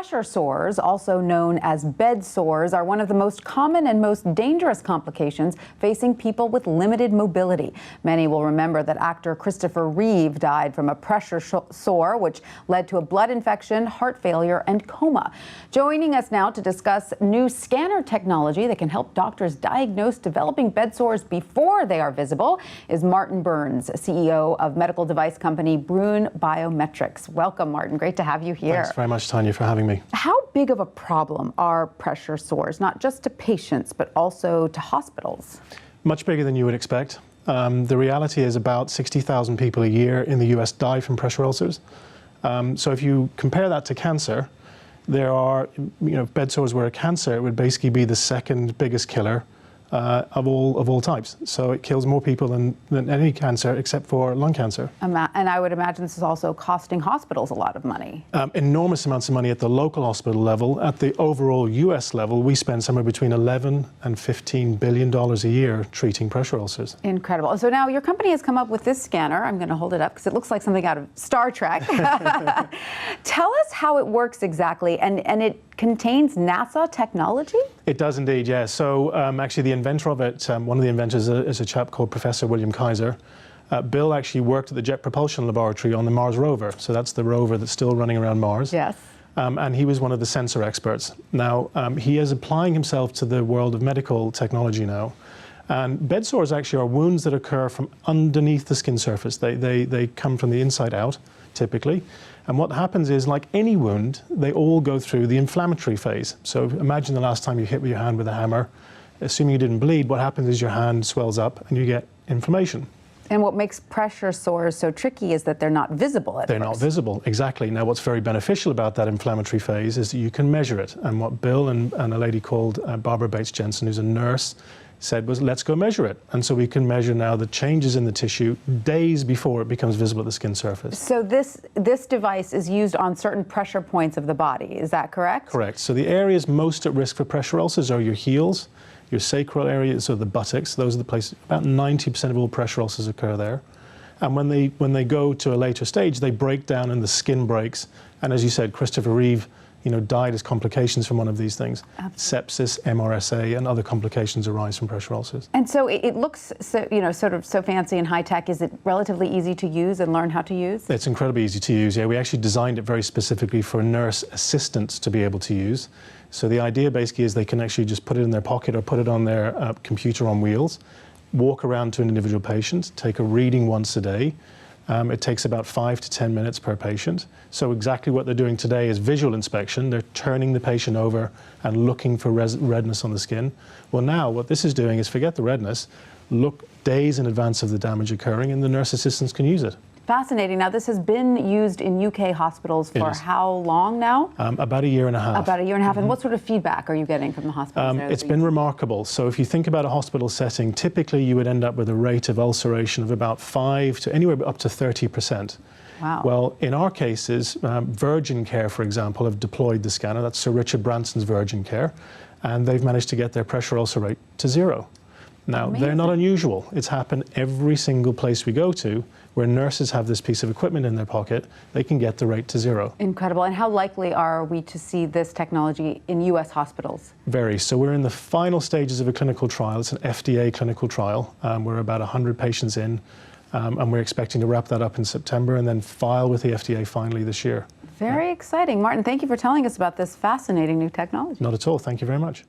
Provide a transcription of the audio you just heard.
Pressure sores, also known as bed sores, are one of the most common and most dangerous complications facing people with limited mobility. Many will remember that actor Christopher Reeve died from a pressure sore, which led to a blood infection, heart failure, and coma. Joining us now to discuss new scanner technology that can help doctors diagnose developing bed sores before they are visible is Martin Burns, CEO of medical device company Bruin Biometrics. Welcome, Martin. Great to have you here. Thanks very much, Tanya, for having me. How big of a problem are pressure sores, not just to patients, but also to hospitals? Much bigger than you would expect. The reality is about 60,000 people a year in the US die from pressure ulcers. So if you compare that to cancer, there are, if bed sores were a cancer, it would basically be the second biggest killer of all types. So it kills more people than any cancer except for lung cancer. And I would imagine this is also costing hospitals a lot of money. Enormous amounts of money at the local hospital level. At the overall US level, we spend somewhere between 11 and $15 billion a year treating pressure ulcers. Incredible. So now your company has come up with this scanner. I'm going to hold it up because it looks like something out of Star Trek. Tell us how it works exactly, and it contains NASA technology? It does indeed, yeah. So actually the inventor of it, one of the inventors is a chap called Professor William Kaiser. Bill actually worked at the Jet Propulsion Laboratory on the Mars rover. So that's the rover that's still running around Mars. Yes. And he was one of the sensor experts. Now, he is applying himself to the world of medical technology now. And bed sores actually are wounds that occur from underneath the skin surface. They come from the inside out, typically. And what happens is, like any wound, they all go through the inflammatory phase. So imagine the last time you hit with your hand with a hammer. Assuming you didn't bleed, what happens is your hand swells up and you get inflammation. And what makes pressure sores so tricky is that they're not visible at first. They're not visible, exactly. Now, what's very beneficial about that inflammatory phase is that you can measure it. And what Bill and a lady called Barbara Bates-Jensen, who's a nurse, said was, let's go measure it. And so we can measure now the changes in the tissue days before it becomes visible at the skin surface. So this device is used on certain pressure points of the body, is that correct? Correct. So the areas most at risk for pressure ulcers are your heels, your sacral areas, so the buttocks. Those are the places, about 90% of all pressure ulcers occur there. And when they go to a later stage, they break down and the skin breaks. And as you said, Christopher Reeve, died as complications from one of these things. Absolutely. Sepsis, MRSA, and other complications arise from pressure ulcers. And so it looks so, sort of so fancy and high tech. Is it relatively easy to use and learn how to use? It's incredibly easy to use. Yeah, we actually designed it very specifically for nurse assistants to be able to use. So the idea basically is they can actually just put it in their pocket or put it on their computer on wheels, walk around to an individual patient, take a reading once a day. It takes about 5 to 10 minutes per patient. So exactly what they're doing today is visual inspection. They're turning the patient over and looking for redness on the skin. Well, now what this is doing is forget the redness, look days in advance of the damage occurring, and the nurse assistants can use it. Fascinating. Now, this has been used in UK hospitals for how long now? About a year and a half. About a year and a half. And what sort of feedback are you getting from the hospitals? It's been remarkable. So if you think about a hospital setting, typically you would end up with a rate of ulceration of about 5 to anywhere up to 30%. Wow. Well, in our cases, Virgin Care, for example, have deployed the scanner. That's Sir Richard Branson's Virgin Care. And they've managed to get their pressure ulcer rate to 0. Now, they're not unusual. It's happened every single place we go to where nurses have this piece of equipment in their pocket. They can get the rate to 0. Incredible. And how likely are we to see this technology in US hospitals? Very. So we're in the final stages of a clinical trial. It's an FDA clinical trial. We're about 100 patients in, and we're expecting to wrap that up in September and then file with the FDA finally this year. Very exciting. Martin, thank you for telling us about this fascinating new technology. Not at all. Thank you very much.